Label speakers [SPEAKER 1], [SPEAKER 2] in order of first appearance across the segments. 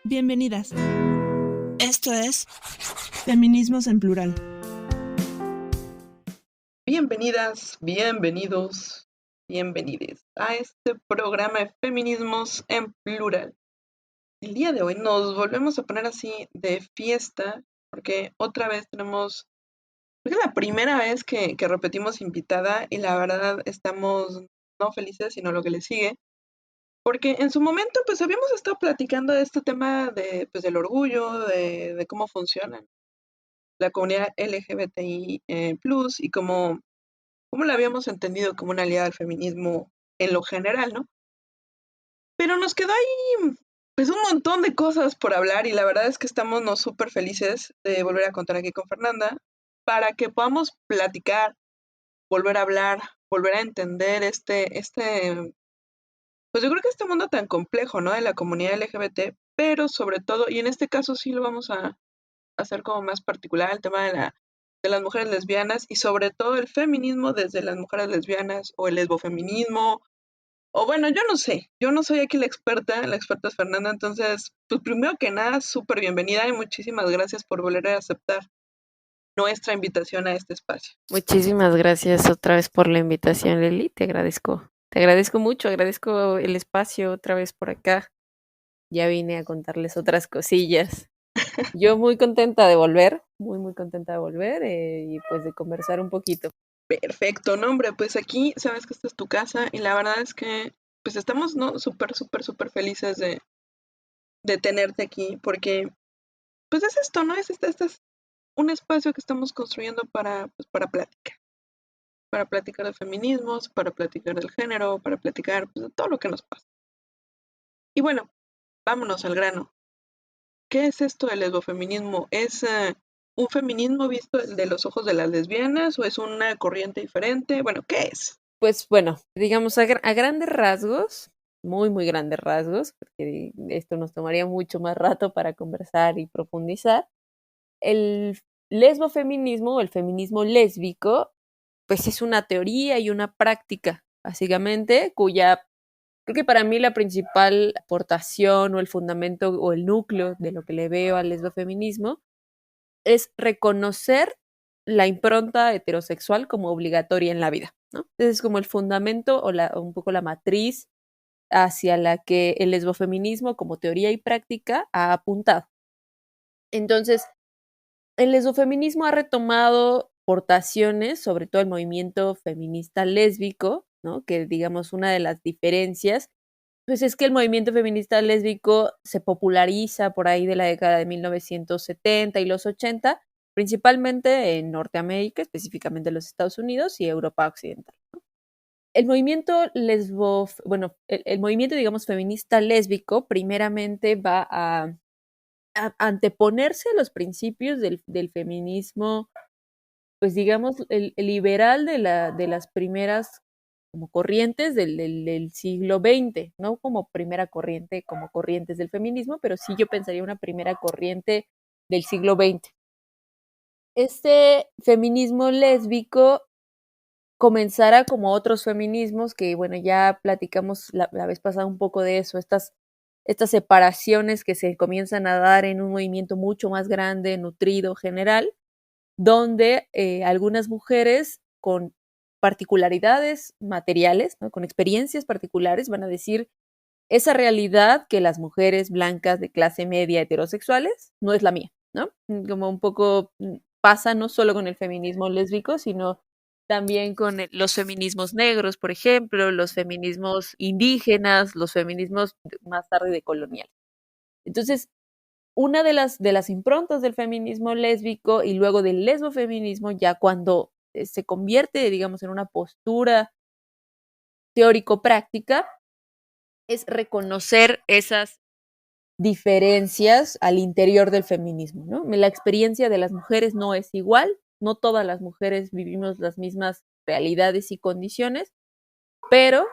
[SPEAKER 1] Bienvenidas. Esto es Feminismos en Plural.
[SPEAKER 2] Bienvenidas, bienvenidos, bienvenides a este programa de Feminismos en Plural. El día de hoy nos volvemos a poner así de fiesta porque otra vez tenemos, creo que es la primera vez que repetimos invitada y la verdad estamos no felices sino lo que le sigue. Porque en su momento pues habíamos estado platicando de este tema de, pues, del orgullo, de cómo funciona la comunidad LGBTI plus y cómo la habíamos entendido como una aliada al feminismo en lo general, ¿no? Pero nos quedó ahí pues un montón de cosas por hablar y la verdad es que estamos no súper felices de volver a contar aquí con Fernanda para que podamos platicar, volver a hablar, volver a entender pues yo creo que este mundo tan complejo, ¿no? De la comunidad LGBT, pero sobre todo, y en este caso sí lo vamos a hacer como más particular, el tema de las mujeres lesbianas y sobre todo el feminismo desde las mujeres lesbianas o el lesbofeminismo. O bueno, yo no sé, yo no soy aquí la experta es Fernanda, entonces, pues primero que nada, súper bienvenida y muchísimas gracias por volver a aceptar nuestra invitación a este espacio.
[SPEAKER 3] Muchísimas gracias otra vez por la invitación, Leli. Te agradezco mucho, agradezco el espacio otra vez por acá. Ya vine a contarles otras cosillas. Yo muy contenta de volver, muy contenta de volver y pues de conversar un poquito.
[SPEAKER 2] Perfecto, no, hombre, pues aquí sabes que esta es tu casa y la verdad es que pues estamos, ¿no? Súper felices de tenerte aquí porque pues es esto, ¿no? Este es un espacio que estamos construyendo pues, para platicar de feminismos, para platicar del género, para platicar pues, de todo lo que nos pasa. Y bueno, vámonos al grano. ¿Qué es esto del lesbofeminismo? ¿Es un feminismo visto de los ojos de las lesbianas o es una corriente diferente? Bueno, ¿qué es?
[SPEAKER 3] Pues bueno, digamos a grandes rasgos, muy grandes rasgos, porque esto nos tomaría mucho más rato para conversar y profundizar. El lesbofeminismo o el feminismo lésbico pues es una teoría y una práctica, básicamente, cuya creo que para mí la principal aportación o el fundamento o el núcleo de lo que le veo al lesbofeminismo es reconocer la impronta heterosexual como obligatoria en la vida, ¿no? Ese es como el fundamento o un poco la matriz hacia la que el lesbofeminismo como teoría y práctica ha apuntado. Entonces, el lesbofeminismo ha retomado aportaciones, sobre todo el movimiento feminista lésbico, ¿no? Que digamos una de las diferencias, pues es que el movimiento feminista lésbico se populariza por ahí de la década de 1970 y los 80, principalmente en Norteamérica, específicamente en los Estados Unidos y Europa Occidental. El movimiento bueno, el movimiento, digamos, feminista lésbico, primeramente va a anteponerse a los principios del feminismo, pues digamos, el liberal de las primeras como corrientes del siglo XX, no como primera corriente, como corrientes del feminismo, pero sí yo pensaría una primera corriente del siglo XX. Este feminismo lésbico comenzará como otros feminismos que, bueno, ya platicamos la vez pasada un poco de eso, estas separaciones que se comienzan a dar en un movimiento mucho más grande, nutrido, general, donde algunas mujeres con particularidades materiales, ¿no? Con experiencias particulares, van a decir, esa realidad que las mujeres blancas de clase media heterosexuales no es la mía, ¿no? Como un poco pasa no solo con el feminismo lésbico, sino también con los feminismos negros, por ejemplo, los feminismos indígenas, los feminismos más tarde de colonial. Entonces, una de las improntas del feminismo lésbico y luego del lesbofeminismo, ya cuando se convierte, digamos, en una postura teórico-práctica, es reconocer esas diferencias al interior del feminismo, ¿no? La experiencia de las mujeres no es igual, no todas las mujeres vivimos las mismas realidades y condiciones, pero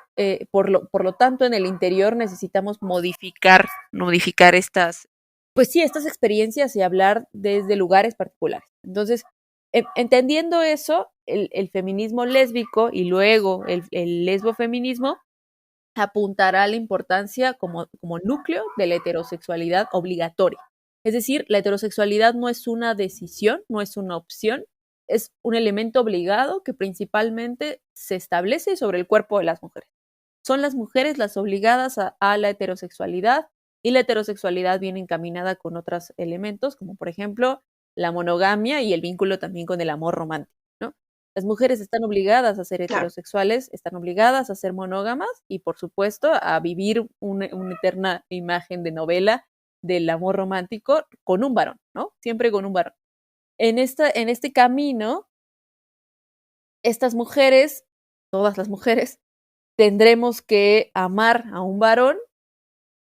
[SPEAKER 3] por lo tanto en el interior necesitamos modificar estas, pues sí, estas experiencias y hablar desde lugares particulares. Entonces, entendiendo eso, el feminismo lésbico y luego el lesbofeminismo apuntará a la importancia como núcleo de la heterosexualidad obligatoria. Es decir, la heterosexualidad no es una decisión, no es una opción, es un elemento obligado que principalmente se establece sobre el cuerpo de las mujeres. Son las mujeres las obligadas a la heterosexualidad, y la heterosexualidad viene encaminada con otros elementos, como por ejemplo la monogamia y el vínculo también con el amor romántico, ¿no? Las mujeres están obligadas a ser
[SPEAKER 2] Claro.
[SPEAKER 3] heterosexuales, están obligadas a ser monógamas y, por supuesto, a vivir una eterna imagen de novela del amor romántico con un varón, ¿no? Siempre con un varón. En este camino, estas mujeres, todas las mujeres, tendremos que amar a un varón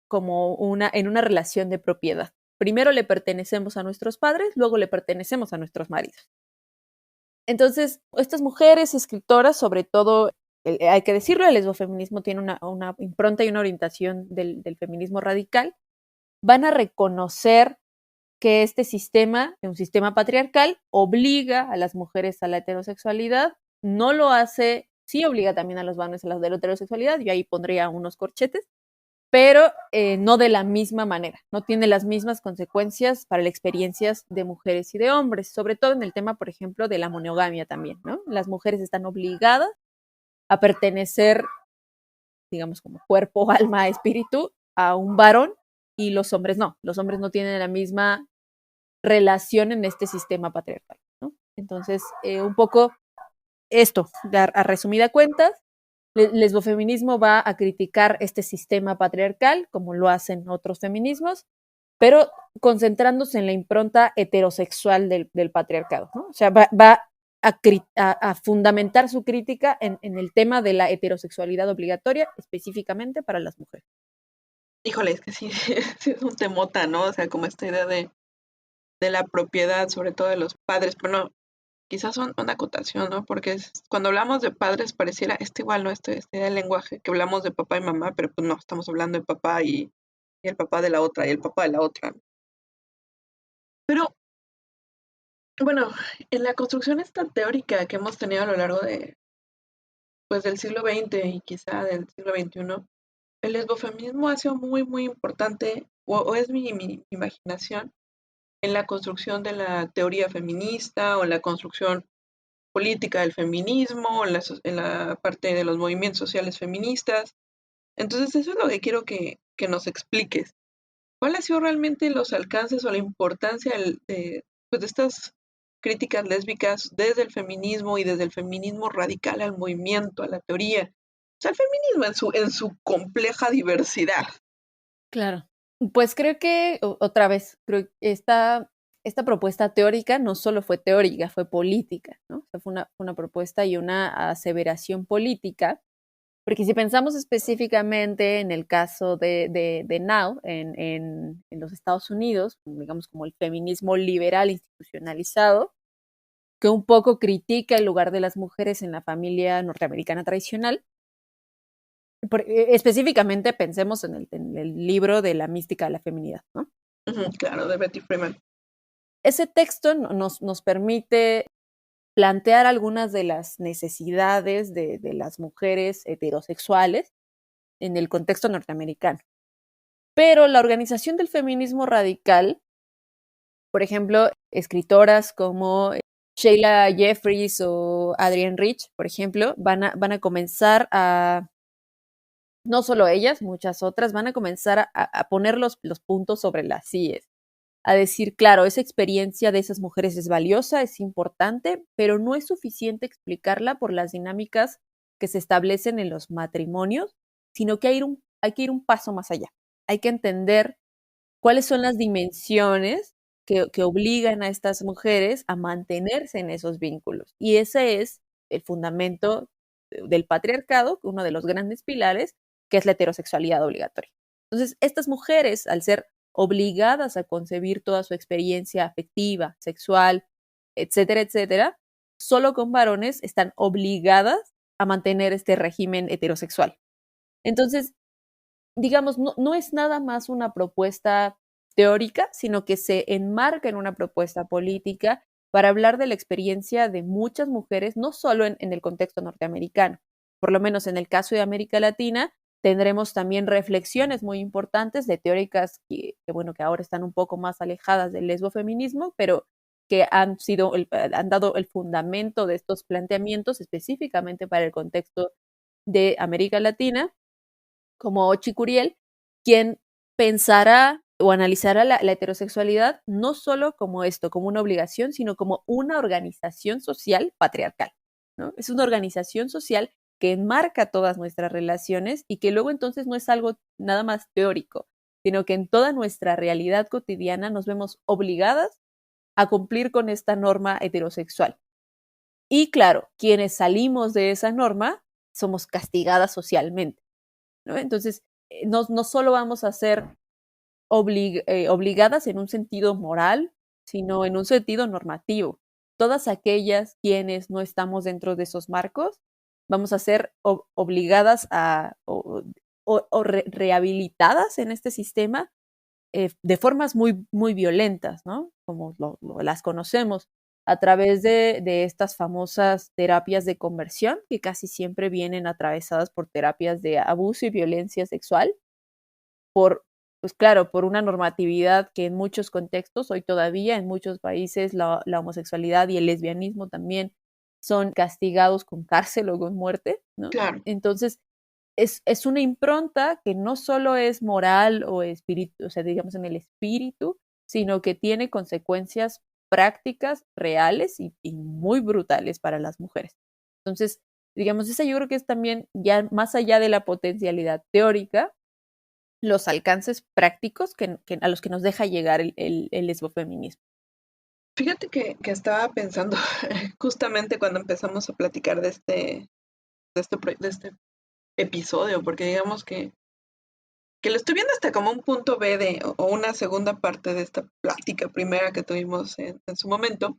[SPEAKER 3] como en una relación de propiedad. Primero le pertenecemos a nuestros padres, luego le pertenecemos a nuestros maridos. Entonces, estas mujeres escritoras, sobre todo, hay que decirlo, el lesbofeminismo tiene una impronta y una orientación del feminismo radical, van a reconocer que este sistema, un sistema patriarcal, obliga a las mujeres a la heterosexualidad, no lo hace, sí obliga también a los varones a la heterosexualidad, yo ahí pondría unos corchetes, pero no de la misma manera, no tiene las mismas consecuencias para las experiencias de mujeres y de hombres, sobre todo en el tema, por ejemplo, de la monogamia también, ¿no? Las mujeres están obligadas a pertenecer, digamos, como cuerpo, alma, espíritu, a un varón, y los hombres no tienen la misma relación en este sistema patriarcal, ¿no? Entonces, un poco esto, a resumida cuentas, lesbofeminismo va a criticar este sistema patriarcal, como lo hacen otros feminismos, pero concentrándose en la impronta heterosexual del patriarcado, ¿no? O sea, va a fundamentar su crítica en el tema de la heterosexualidad obligatoria, específicamente para las mujeres.
[SPEAKER 2] Híjole, es que sí, sí es un temota, ¿no? O sea, como esta idea de la propiedad, sobre todo de los padres. Bueno, quizás son una acotación, ¿no? Porque cuando hablamos de padres pareciera, igual, ¿no? Este idea del lenguaje, que hablamos de papá y mamá, pero pues no, estamos hablando de papá y el papá de la otra y el papá de la otra. Pero, bueno, en la construcción esta teórica que hemos tenido a lo largo pues, del siglo XX y quizá del siglo XXI, el lesbofeminismo ha sido muy, muy importante, o es mi imaginación, en la construcción de la teoría feminista o en la construcción política del feminismo, en la parte de los movimientos sociales feministas. Entonces, eso es lo que quiero que nos expliques. ¿Cuál ha sido realmente los alcances o la importancia pues, de estas críticas lésbicas desde el feminismo y desde el feminismo radical al movimiento, a la teoría? O sea, el feminismo en su compleja diversidad.
[SPEAKER 3] Claro. Pues creo que, otra vez, creo que esta propuesta teórica no solo fue teórica, fue política, ¿no? O sea, fue una propuesta y una aseveración política, porque si pensamos específicamente en el caso de Now, en los Estados Unidos, digamos como el feminismo liberal institucionalizado, que un poco critica el lugar de las mujeres en la familia norteamericana tradicional, específicamente pensemos en el libro de la mística de la feminidad, ¿no?
[SPEAKER 2] Claro, de Betty Freeman.
[SPEAKER 3] Ese texto nos permite plantear algunas de las necesidades de las mujeres heterosexuales en el contexto norteamericano. Pero la organización del feminismo radical, por ejemplo, escritoras como Sheila Jeffries o Adrienne Rich, por ejemplo, van a comenzar no solo ellas, muchas otras, van a comenzar a poner los puntos sobre las IES, a decir, claro, esa experiencia de esas mujeres es valiosa, es importante, pero no es suficiente explicarla por las dinámicas que se establecen en los matrimonios, sino que hay que ir un paso más allá. Hay que entender cuáles son las dimensiones que obligan a estas mujeres a mantenerse en esos vínculos. Y ese es el fundamento del patriarcado, uno de los grandes pilares, que es la heterosexualidad obligatoria. Entonces, estas mujeres, al ser obligadas a concebir toda su experiencia afectiva, sexual, etcétera, etcétera, solo con varones están obligadas a mantener este régimen heterosexual. Entonces, digamos, no es nada más una propuesta teórica, sino que se enmarca en una propuesta política para hablar de la experiencia de muchas mujeres, no solo en el contexto norteamericano, por lo menos en el caso de América Latina, Tendremos también reflexiones muy importantes de teóricas que ahora están un poco más alejadas del lesbofeminismo, pero que han dado el fundamento de estos planteamientos específicamente para el contexto de América Latina, como Ochi Curiel, quien pensará o analizará la heterosexualidad no solo como esto, como una obligación, sino como una organización social patriarcal, ¿no? Es una organización social que enmarca todas nuestras relaciones y que luego entonces no es algo nada más teórico, sino que en toda nuestra realidad cotidiana nos vemos obligadas a cumplir con esta norma heterosexual. Y claro, quienes salimos de esa norma somos castigadas socialmente, ¿no? Entonces, no solo vamos a ser obligadas en un sentido moral, sino en un sentido normativo. Todas aquellas quienes no estamos dentro de esos marcos, vamos a ser obligadas o rehabilitadas en este sistema de formas muy, muy violentas, ¿no? Como las conocemos a través de estas famosas terapias de conversión, que casi siempre vienen atravesadas por terapias de abuso y violencia sexual, pues claro, por una normatividad que en muchos contextos, hoy todavía en muchos países, la homosexualidad y el lesbianismo también son castigados con cárcel o con muerte, ¿no?
[SPEAKER 2] Claro.
[SPEAKER 3] Entonces, es una impronta que no solo es moral o espíritu, o sea, digamos en el espíritu, sino que tiene consecuencias prácticas, reales y muy brutales para las mujeres. Entonces, digamos, esa yo creo que es también ya más allá de la potencialidad teórica, los alcances prácticos a los que nos deja llegar el lesbofeminismo.
[SPEAKER 2] Fíjate que estaba pensando justamente cuando empezamos a platicar de este episodio, porque digamos que lo estoy viendo hasta como un punto B o una segunda parte de esta plática primera que tuvimos en su momento,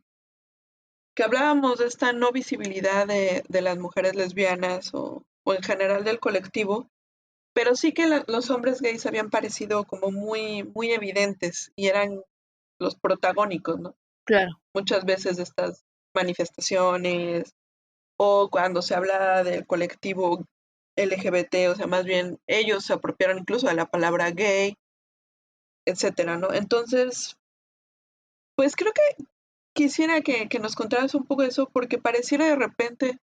[SPEAKER 2] que hablábamos de esta no visibilidad de las mujeres lesbianas o en general del colectivo, pero sí que los hombres gays habían parecido como muy, muy evidentes y eran los protagónicos, ¿no?
[SPEAKER 3] Claro.
[SPEAKER 2] Muchas veces de estas manifestaciones o cuando se habla del colectivo LGBT, o sea, más bien ellos se apropiaron incluso de la palabra gay, etcétera, ¿no? Entonces, pues creo que quisiera que nos contaras un poco de eso porque pareciera de repente,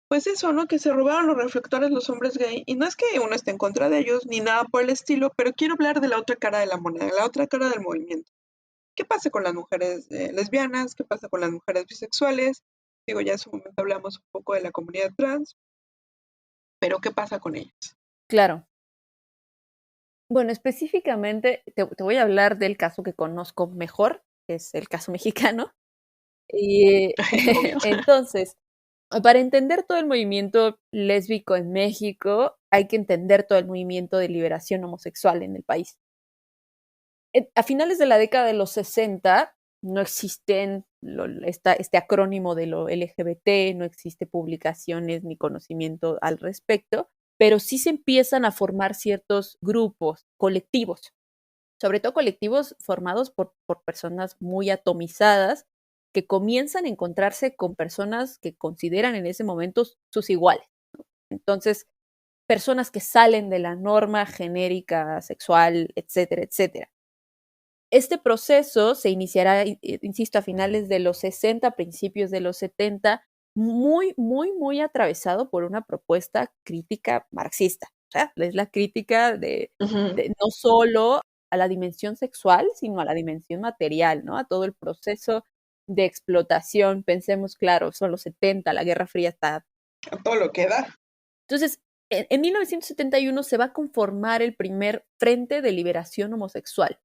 [SPEAKER 2] pues eso, ¿no? Que se robaron los reflectores los hombres gay y no es que uno esté en contra de ellos ni nada por el estilo, pero quiero hablar de la otra cara de la moneda, la otra cara del movimiento. ¿Qué pasa con las mujeres lesbianas? ¿Qué pasa con las mujeres bisexuales? Digo, ya en su momento hablamos un poco de la comunidad trans, pero ¿qué pasa con ellas?
[SPEAKER 3] Claro. Bueno, específicamente te voy a hablar del caso que conozco mejor, que es el caso mexicano. Y
[SPEAKER 2] Obvio.
[SPEAKER 3] entonces, para entender todo el movimiento lésbico en México, hay que entender todo el movimiento de liberación homosexual en el país. A finales de la década de los 60 no existen este acrónimo de lo LGBT, no existe publicaciones ni conocimiento al respecto, pero sí se empiezan a formar ciertos grupos, colectivos, sobre todo colectivos formados por personas muy atomizadas que comienzan a encontrarse con personas que consideran en ese momento sus iguales, ¿no? Entonces, personas que salen de la norma genérica sexual, etcétera, etcétera. Este proceso se iniciará, insisto, a finales de los 60, principios de los 70, muy, muy, muy atravesado por una propuesta crítica marxista. O sea, es la crítica de no solo a la dimensión sexual, sino a la dimensión material, ¿no? A todo el proceso de explotación. Pensemos, claro, son los 70, la Guerra Fría está.
[SPEAKER 2] A todo lo que da.
[SPEAKER 3] Entonces, en 1971 se va a conformar el primer Frente de Liberación Homosexual.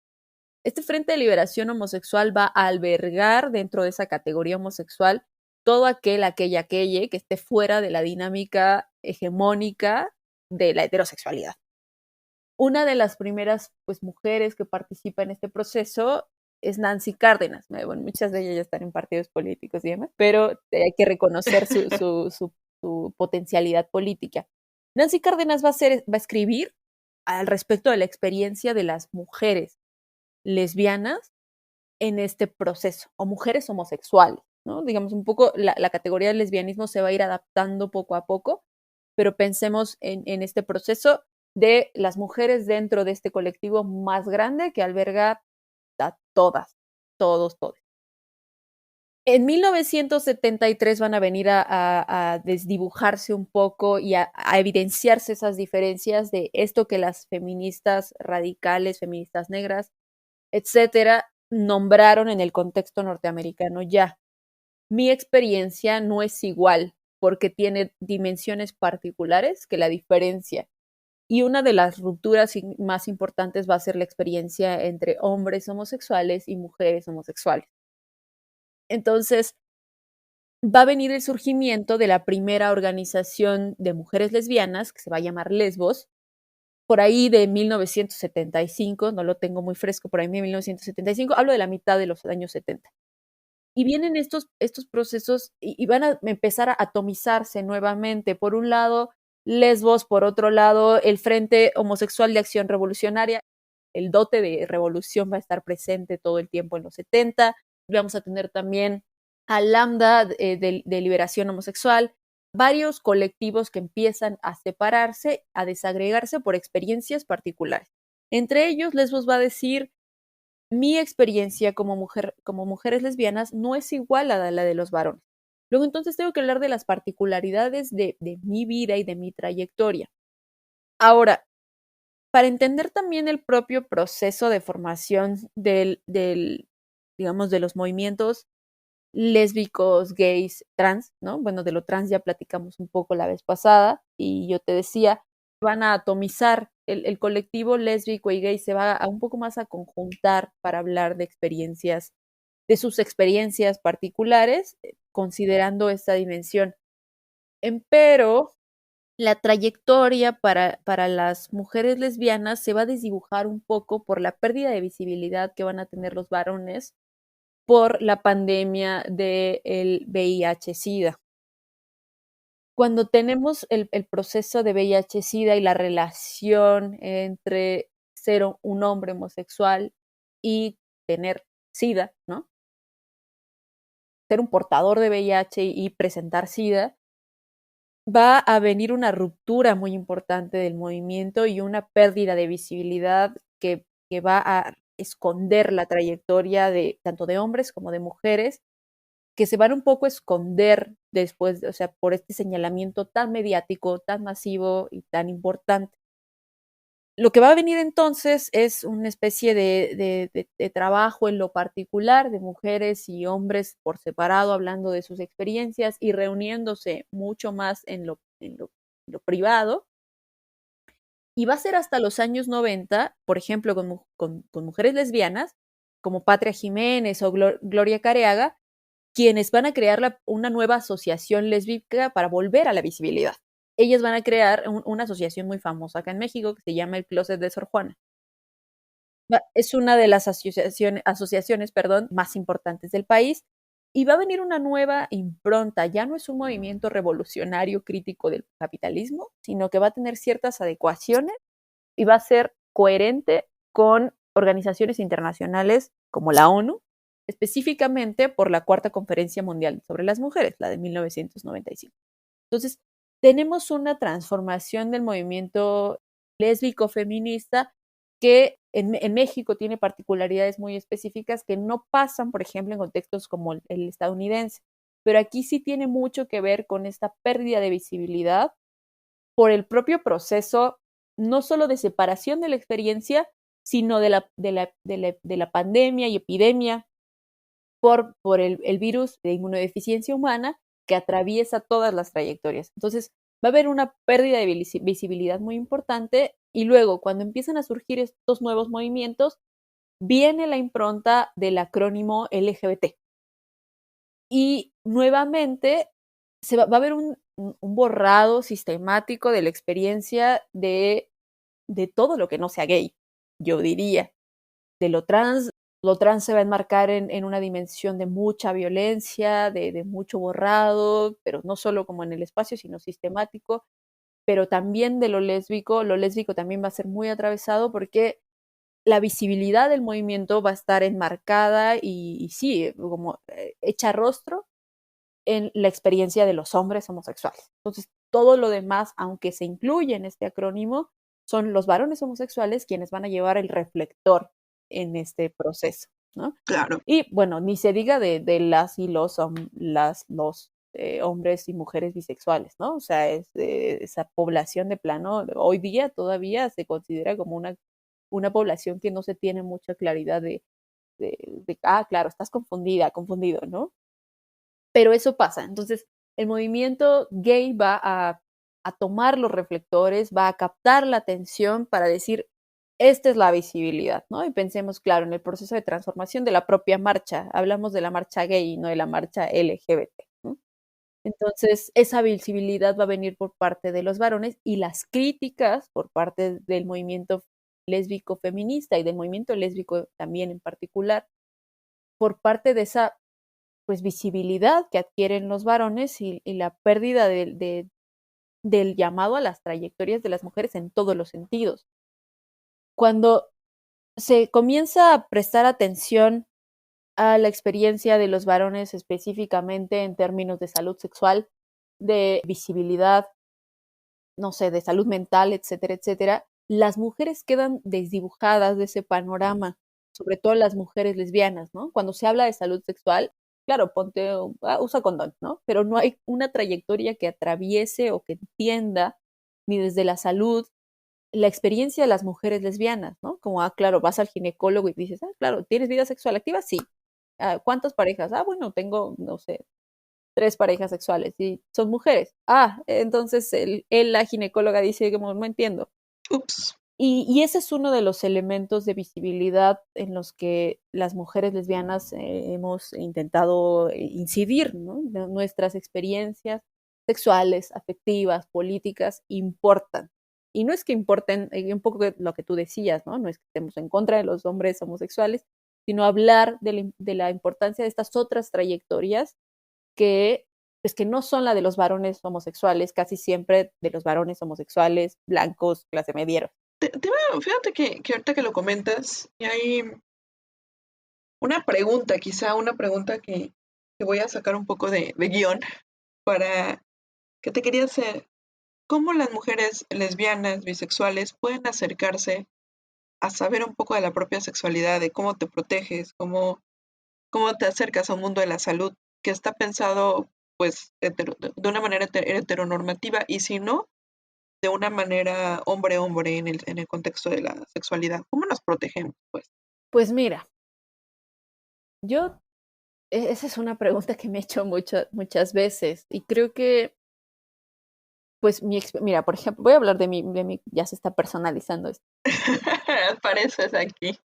[SPEAKER 3] Este Frente de Liberación Homosexual va a albergar dentro de esa categoría homosexual todo aquella que esté fuera de la dinámica hegemónica de la heterosexualidad. Una de las primeras mujeres que participa en este proceso es Nancy Cárdenas. Bueno, muchas de ellas ya están en partidos políticos y demás, pero hay que reconocer su potencialidad política. Nancy Cárdenas va a escribir al respecto de la experiencia de las mujeres lesbianas en este proceso, o mujeres homosexuales, ¿no? Digamos, un poco la categoría del lesbianismo se va a ir adaptando poco a poco, pero pensemos en este proceso de las mujeres dentro de este colectivo más grande que alberga a todas, todos. En 1973 van a venir a desdibujarse un poco y a evidenciarse esas diferencias de esto que las feministas radicales, feministas negras, etcétera, nombraron en el contexto norteamericano ya. Mi experiencia no es igual porque tiene dimensiones particulares que la diferencia. Y una de las rupturas más importantes va a ser la experiencia entre hombres homosexuales y mujeres homosexuales. Entonces, va a venir el surgimiento de la primera organización de mujeres lesbianas, que se va a llamar Lesbos, por ahí de 1975, no lo tengo muy fresco, por ahí de 1975, hablo de la mitad de los años 70. Y vienen estos procesos y van a empezar a atomizarse nuevamente. Por un lado, Lesbos, por otro lado, el Frente Homosexual de Acción Revolucionaria. El dote de revolución va a estar presente todo el tiempo en los 70. Vamos a tener también a Lambda de Liberación Homosexual, varios colectivos que empiezan a separarse, a desagregarse por experiencias particulares. Entre ellos, Lesbos va a decir, mi experiencia como mujeres lesbianas no es igual a la de los varones. Luego entonces tengo que hablar de las particularidades de mi vida y de mi trayectoria. Ahora, para entender también el propio proceso de formación digamos, de los movimientos lésbicos, gays, trans, ¿no? Bueno, de lo trans ya platicamos un poco la vez pasada y yo te decía, van a atomizar el colectivo lésbico y gay, se va a un poco más a conjuntar para hablar de experiencias, de sus experiencias particulares, considerando esta dimensión. Pero la trayectoria para las mujeres lesbianas se va a desdibujar un poco por la pérdida de visibilidad que van a tener los varones por la pandemia del VIH-Sida. Cuando tenemos el proceso de VIH-Sida y la relación entre ser un hombre homosexual y tener SIDA, ¿no? Ser un portador de VIH y presentar SIDA, va a venir una ruptura muy importante del movimiento y una pérdida de visibilidad que va a esconder la trayectoria de tanto de hombres como de mujeres, que se van un poco a esconder después, o sea, por este señalamiento tan mediático, tan masivo y tan importante. Lo que va a venir entonces es una especie de trabajo en lo particular de mujeres y hombres por separado, hablando de sus experiencias y reuniéndose mucho más en lo privado. Y va a ser hasta los años 90, por ejemplo, con mujeres lesbianas, como Patria Jiménez o Gloria Careaga, quienes van a crear una nueva asociación lésbica para volver a la visibilidad. Ellas van a crear una asociación muy famosa acá en México que se llama el Closet de Sor Juana. Es una de las asociaciones más importantes del país y va a venir una nueva impronta. Ya no es un movimiento revolucionario crítico del capitalismo, sino que va a tener ciertas adecuaciones y va a ser coherente con organizaciones internacionales como la ONU, específicamente por la Cuarta Conferencia Mundial sobre las Mujeres, la de 1995. Entonces, tenemos una transformación del movimiento lésbico feminista que en México tiene particularidades muy específicas que no pasan, por ejemplo, en contextos como el estadounidense. Pero aquí sí tiene mucho que ver con esta pérdida de visibilidad por el propio proceso, no solo de separación de la experiencia, sino de la pandemia y epidemia por el virus de inmunodeficiencia humana que atraviesa todas las trayectorias. Entonces, va a haber una pérdida de visibilidad muy importante y luego, cuando empiezan a surgir estos nuevos movimientos, viene la impronta del acrónimo LGBT. Y nuevamente va a haber un borrado sistemático de la experiencia de todo lo que no sea gay, yo diría. De lo trans se va a enmarcar en una dimensión de mucha violencia, de mucho borrado, pero no solo como en el espacio, sino sistemático, pero también de lo lésbico también va a ser muy atravesado porque la visibilidad del movimiento va a estar enmarcada y sí, como hecha rostro en la experiencia de los hombres homosexuales. Entonces, todo lo demás, aunque se incluye en este acrónimo, son los varones homosexuales quienes van a llevar el reflector en este proceso, ¿no?
[SPEAKER 2] Claro.
[SPEAKER 3] Y bueno, ni se diga de las y los hombres y mujeres bisexuales, ¿no? O sea, esa población de plano, hoy día todavía se considera como una población que no se tiene mucha claridad claro, estás confundido, ¿no? Pero eso pasa. Entonces, el movimiento gay va a tomar los reflectores, va a captar la atención para decir, esta es la visibilidad, ¿no? Y pensemos, claro, en el proceso de transformación de la propia marcha. Hablamos de la marcha gay y no de la marcha LGBT, ¿no? Entonces, esa visibilidad va a venir por parte de los varones y las críticas por parte del movimiento lésbico feminista y del movimiento lésbico también en particular, por parte de esa pues visibilidad que adquieren los varones y la pérdida del llamado a las trayectorias de las mujeres en todos los sentidos. Cuando se comienza a prestar atención a la experiencia de los varones específicamente en términos de salud sexual, de visibilidad, no sé, de salud mental, etcétera, etcétera, las mujeres quedan desdibujadas de ese panorama, sobre todo las mujeres lesbianas, ¿no? Cuando se habla de salud sexual, claro, usa condón, ¿no? Pero no hay una trayectoria que atraviese o que entienda, ni desde la salud, la experiencia de las mujeres lesbianas, ¿no? Como, claro, vas al ginecólogo y dices, claro, ¿tienes vida sexual activa? Sí. ¿Cuántas parejas? Bueno, tengo, no sé, 3 parejas sexuales y son mujeres. Entonces la ginecóloga dice, como, no entiendo.
[SPEAKER 2] Ups.
[SPEAKER 3] Y ese es uno de los elementos de visibilidad en los que las mujeres lesbianas hemos intentado incidir, ¿no? Nuestras experiencias sexuales, afectivas, políticas importan. Y no es que importen, un poco lo que tú decías, ¿no? No es que estemos en contra de los hombres homosexuales, sino hablar de la importancia de estas otras trayectorias que, pues, que no son la de los varones homosexuales, casi siempre de los varones homosexuales blancos, clase mediera.
[SPEAKER 2] Fíjate que ahorita que lo comentas, y hay una pregunta, quizá una pregunta que voy a sacar un poco de guión para que te quería hacer. ¿Cómo las mujeres lesbianas, bisexuales pueden acercarse a saber un poco de la propia sexualidad, de cómo te proteges, cómo te acercas a un mundo de la salud que está pensado pues de una manera heteronormativa y si no, de una manera hombre-hombre en el contexto de la sexualidad? ¿Cómo nos protegemos, pues?
[SPEAKER 3] Pues mira, esa es una pregunta que me he hecho muchas veces y creo que, pues, mira, por ejemplo, voy a hablar de mi, ya se está personalizando esto.
[SPEAKER 2] Apareces aquí.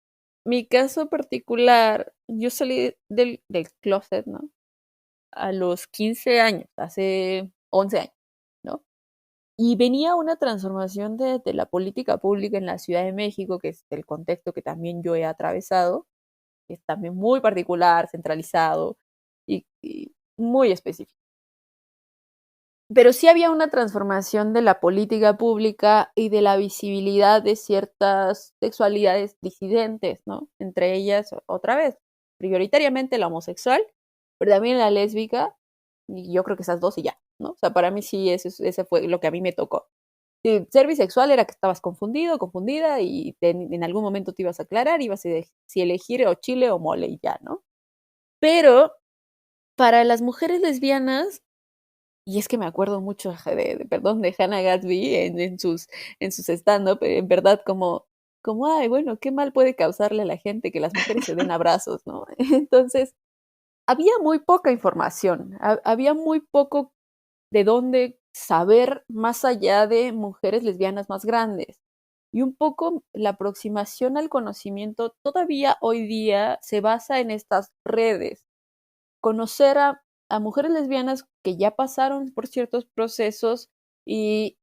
[SPEAKER 3] Mi caso particular, yo salí del closet, ¿no? A los 15 años, hace 11 años, ¿no? Y venía una transformación de la política pública en la Ciudad de México, que es el contexto que también yo he atravesado, que es también muy particular, centralizado y muy específico. Pero sí había una transformación de la política pública y de la visibilidad de ciertas sexualidades disidentes, ¿no? Entre ellas, otra vez, prioritariamente la homosexual, pero también la lésbica, y yo creo que esas dos y ya, ¿no? O sea, para mí sí, ese fue lo que a mí me tocó. Ser bisexual era que estabas confundido, confundida, y en algún momento te ibas a aclarar, ibas a si elegir o chile o mole y ya, ¿no? Pero para las mujeres lesbianas, y es que me acuerdo mucho de Hannah Gadsby en sus stand-up, en verdad, ay, bueno, qué mal puede causarle a la gente que las mujeres se den abrazos, ¿no? Entonces, había muy poca información, había muy poco de dónde saber más allá de mujeres lesbianas más grandes. Y un poco la aproximación al conocimiento todavía hoy día se basa en estas redes. Conocer a mujeres lesbianas que ya pasaron por ciertos procesos y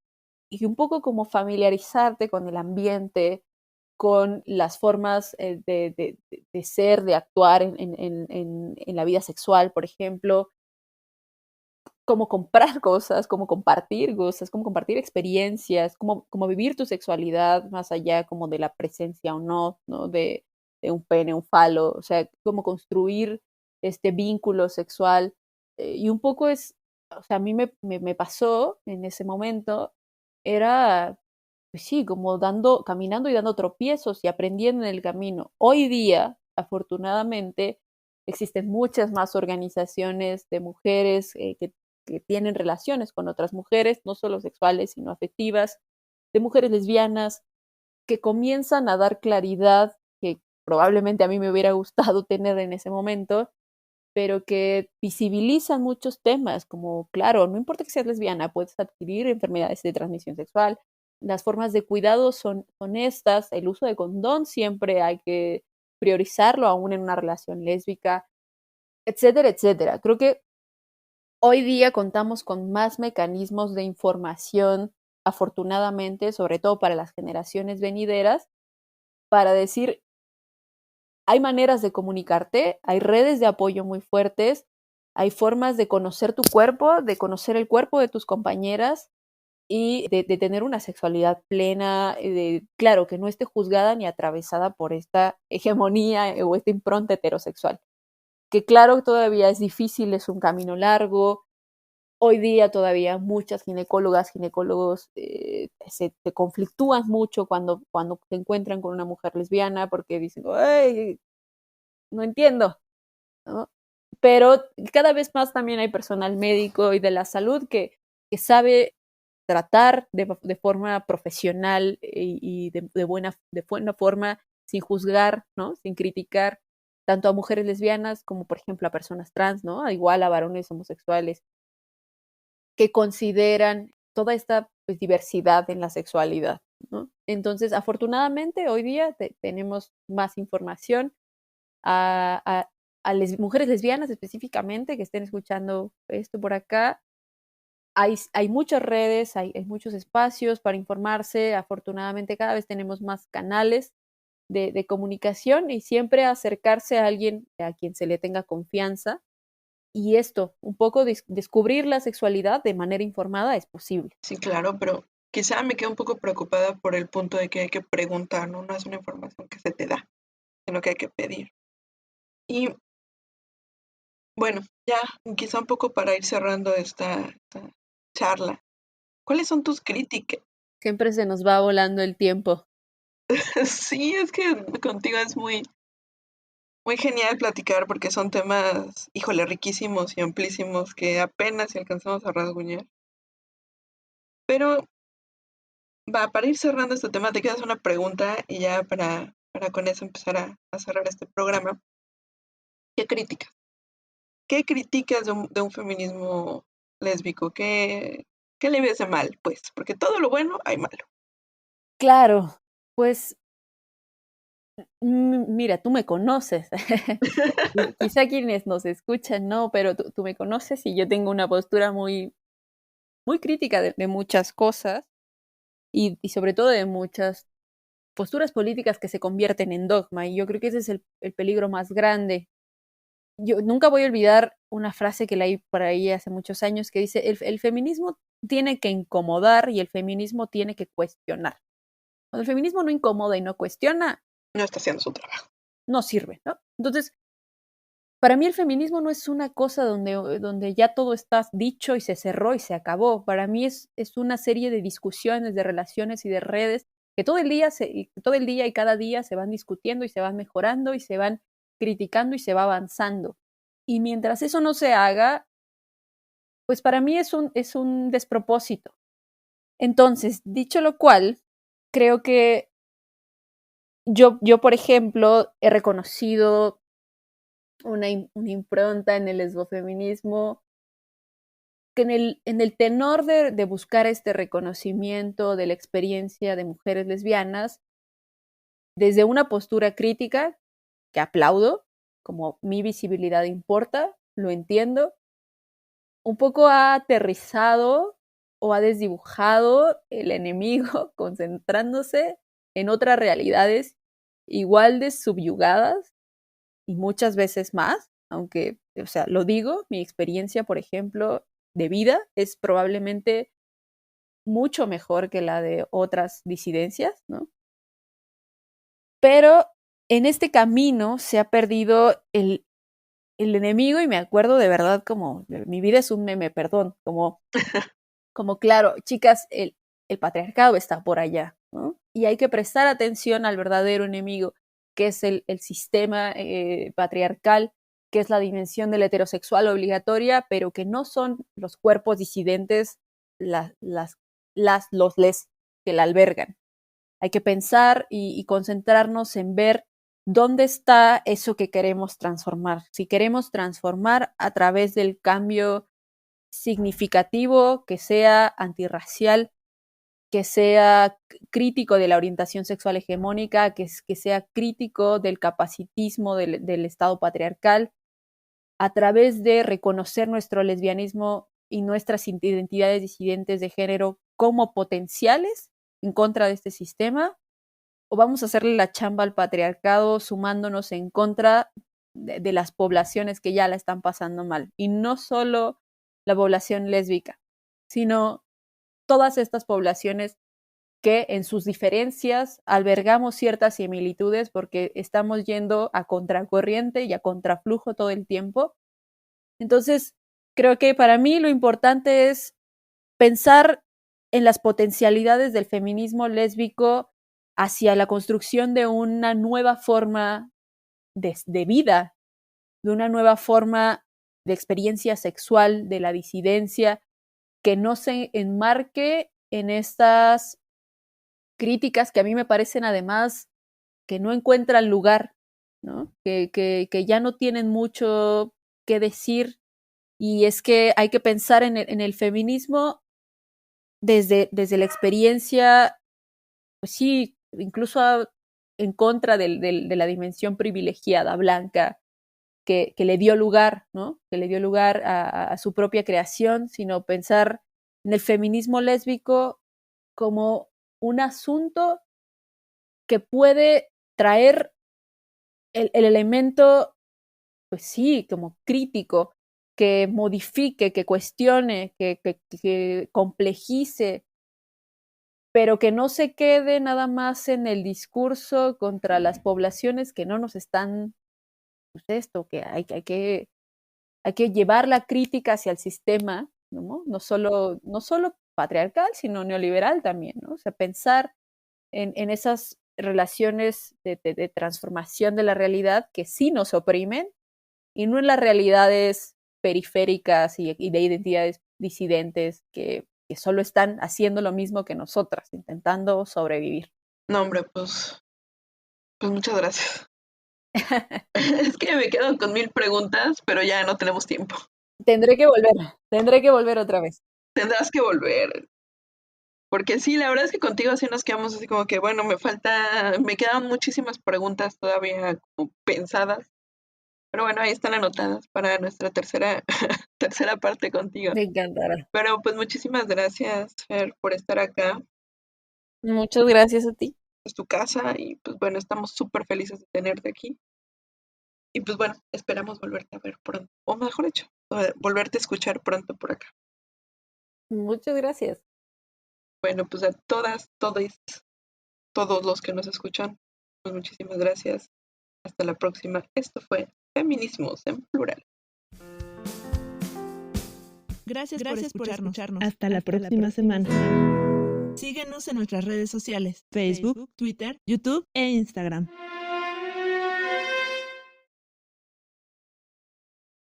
[SPEAKER 3] un poco como familiarizarte con el ambiente, con las formas de ser, de actuar en la vida sexual, por ejemplo, cómo comprar cosas, cómo compartir cosas, cómo compartir experiencias, cómo vivir tu sexualidad más allá como de la presencia o no, ¿no? De un pene, un falo, o sea, cómo construir este vínculo sexual. Y un poco es o sea, a mí me pasó en ese momento, era, pues sí, como caminando y dando tropiezos y aprendiendo en el camino. Hoy día, afortunadamente, existen muchas más organizaciones de mujeres que tienen relaciones con otras mujeres, no solo sexuales, sino afectivas, de mujeres lesbianas, que comienzan a dar claridad que probablemente a mí me hubiera gustado tener en ese momento, pero que visibilizan muchos temas, como, claro, no importa que seas lesbiana, puedes adquirir enfermedades de transmisión sexual, las formas de cuidado son estas, el uso de condón siempre hay que priorizarlo aún en una relación lésbica, etcétera, etcétera. Creo que hoy día contamos con más mecanismos de información, afortunadamente, sobre todo para las generaciones venideras, para decir, hay maneras de comunicarte, hay redes de apoyo muy fuertes, hay formas de conocer tu cuerpo, de conocer el cuerpo de tus compañeras y de tener una sexualidad plena, claro, que no esté juzgada ni atravesada por esta hegemonía o esta impronta heterosexual. Que claro, todavía es difícil, es un camino largo. Hoy día todavía muchas ginecólogas, ginecólogos se conflictúan mucho cuando se encuentran con una mujer lesbiana porque dicen, ¡ay! No entiendo, ¿no? Pero cada vez más también hay personal médico y de la salud que sabe tratar de forma profesional y de buena forma, sin juzgar, ¿no? Sin criticar tanto a mujeres lesbianas como, por ejemplo, a personas trans, ¿no? Igual a varones homosexuales, que consideran toda esta pues, diversidad en la sexualidad, ¿no? Entonces, afortunadamente, hoy día tenemos más información a mujeres lesbianas específicamente que estén escuchando esto por acá. Hay muchas redes, hay muchos espacios para informarse. Afortunadamente, cada vez tenemos más canales de comunicación y siempre acercarse a alguien a quien se le tenga confianza. Y esto, un poco descubrir la sexualidad de manera informada es posible.
[SPEAKER 2] Sí, claro, pero quizá me quedo un poco preocupada por el punto de que hay que preguntar, ¿no? No es una información que se te da, sino que hay que pedir. Y bueno, ya quizá un poco para ir cerrando esta charla, ¿cuáles son tus críticas?
[SPEAKER 3] Siempre se nos va volando el tiempo.
[SPEAKER 2] Sí, es que contigo es muy genial platicar porque son temas, híjole, riquísimos y amplísimos que apenas si alcanzamos a rasguñar. Pero para ir cerrando este tema, te quedas una pregunta y ya para con eso empezar a cerrar este programa. ¿Qué críticas? ¿Qué criticas de un feminismo lésbico? ¿Qué le ves de mal? Pues, porque todo lo bueno hay malo.
[SPEAKER 3] Claro, pues mira, tú me conoces. Quizá quienes nos escuchan no, pero tú me conoces y yo tengo una postura muy, muy crítica de muchas cosas y sobre todo de muchas posturas políticas que se convierten en dogma. Y yo creo que ese es el peligro más grande. Yo nunca voy a olvidar una frase que leí por ahí hace muchos años que dice, el feminismo tiene que incomodar y el feminismo tiene que cuestionar. Cuando el feminismo no incomoda y no cuestiona,
[SPEAKER 2] No está haciendo su trabajo.
[SPEAKER 3] no sirve, ¿no? Entonces, para mí el feminismo no es una cosa donde ya todo está dicho y se cerró y se acabó. Para mí es una serie de discusiones, de relaciones y de redes que todo el día y cada día se van discutiendo y se van mejorando y se van criticando y se va avanzando. Y mientras eso no se haga, pues para mí es un despropósito. Entonces, dicho lo cual, creo que yo por ejemplo, he reconocido una impronta en el lesbofeminismo, que en el tenor de buscar este reconocimiento de la experiencia de mujeres lesbianas, desde una postura crítica, que aplaudo, como mi visibilidad importa, lo entiendo, un poco ha aterrizado o ha desdibujado el enemigo concentrándose en otras realidades igual de subyugadas y muchas veces más, aunque, o sea, lo digo, mi experiencia, por ejemplo, de vida es probablemente mucho mejor que la de otras disidencias, ¿no? Pero en este camino se ha perdido el enemigo, y me acuerdo de verdad como, mi vida es un meme, perdón, como claro, chicas, el patriarcado está por allá, ¿no? Y hay que prestar atención al verdadero enemigo, que es el sistema patriarcal, que es la dimensión del heterosexual obligatoria, pero que no son los cuerpos disidentes los les que la albergan. Hay que pensar y concentrarnos en ver dónde está eso que queremos transformar. Si queremos transformar a través del cambio significativo, que sea antirracial, que sea crítico de la orientación sexual hegemónica, que sea crítico del capacitismo del Estado patriarcal, a través de reconocer nuestro lesbianismo y nuestras identidades disidentes de género como potenciales en contra de este sistema, o vamos a hacerle la chamba al patriarcado sumándonos en contra de las poblaciones que ya la están pasando mal. Y no solo la población lésbica, sino todas estas poblaciones que en sus diferencias albergamos ciertas similitudes porque estamos yendo a contracorriente y a contraflujo todo el tiempo. Entonces, creo que para mí lo importante es pensar en las potencialidades del feminismo lésbico hacia la construcción de una nueva forma de vida, de una nueva forma de experiencia sexual, de la disidencia, que no se enmarque en estas críticas que a mí me parecen además que no encuentran lugar, ¿no? Que ya no tienen mucho que decir, y es que hay que pensar en el feminismo desde la experiencia, pues sí, incluso en contra de la dimensión privilegiada, blanca, que le dio lugar, ¿no? Que le dio lugar a su propia creación, sino pensar en el feminismo lésbico como un asunto que puede traer el elemento, pues sí, como crítico, que modifique, que cuestione, que complejice, pero que no se quede nada más en el discurso contra las poblaciones que no nos están, pues esto, que hay que llevar la crítica hacia el sistema, ¿no? No solo patriarcal, sino neoliberal también, ¿no? O sea, pensar en esas relaciones de transformación de la realidad que sí nos oprimen, y no en las realidades periféricas y de identidades disidentes que solo están haciendo lo mismo que nosotras, intentando sobrevivir.
[SPEAKER 2] No, hombre, pues muchas gracias. Es que me quedo con 1000 preguntas, pero ya no tenemos tiempo.
[SPEAKER 3] Tendré que volver otra vez.
[SPEAKER 2] Tendrás que volver. Porque sí, la verdad es que contigo sí nos quedamos así como que, bueno, me quedan muchísimas preguntas todavía como pensadas. Pero bueno, ahí están anotadas para nuestra tercera parte contigo.
[SPEAKER 3] Me encantará.
[SPEAKER 2] Pero pues muchísimas gracias, Fer, por estar acá.
[SPEAKER 3] Muchas gracias a ti.
[SPEAKER 2] Es tu casa y pues bueno, estamos súper felices de tenerte aquí. Y pues bueno, esperamos volverte a ver pronto. O mejor dicho, volverte a escuchar pronto por acá.
[SPEAKER 3] Muchas gracias.
[SPEAKER 2] Bueno, pues a todas, todos los que nos escuchan, pues muchísimas gracias. Hasta la próxima. Esto fue Feminismos en Plural.
[SPEAKER 1] Gracias por escucharnos.
[SPEAKER 4] Hasta la próxima semana.
[SPEAKER 1] Síguenos en nuestras redes sociales, Facebook, Twitter, YouTube e Instagram.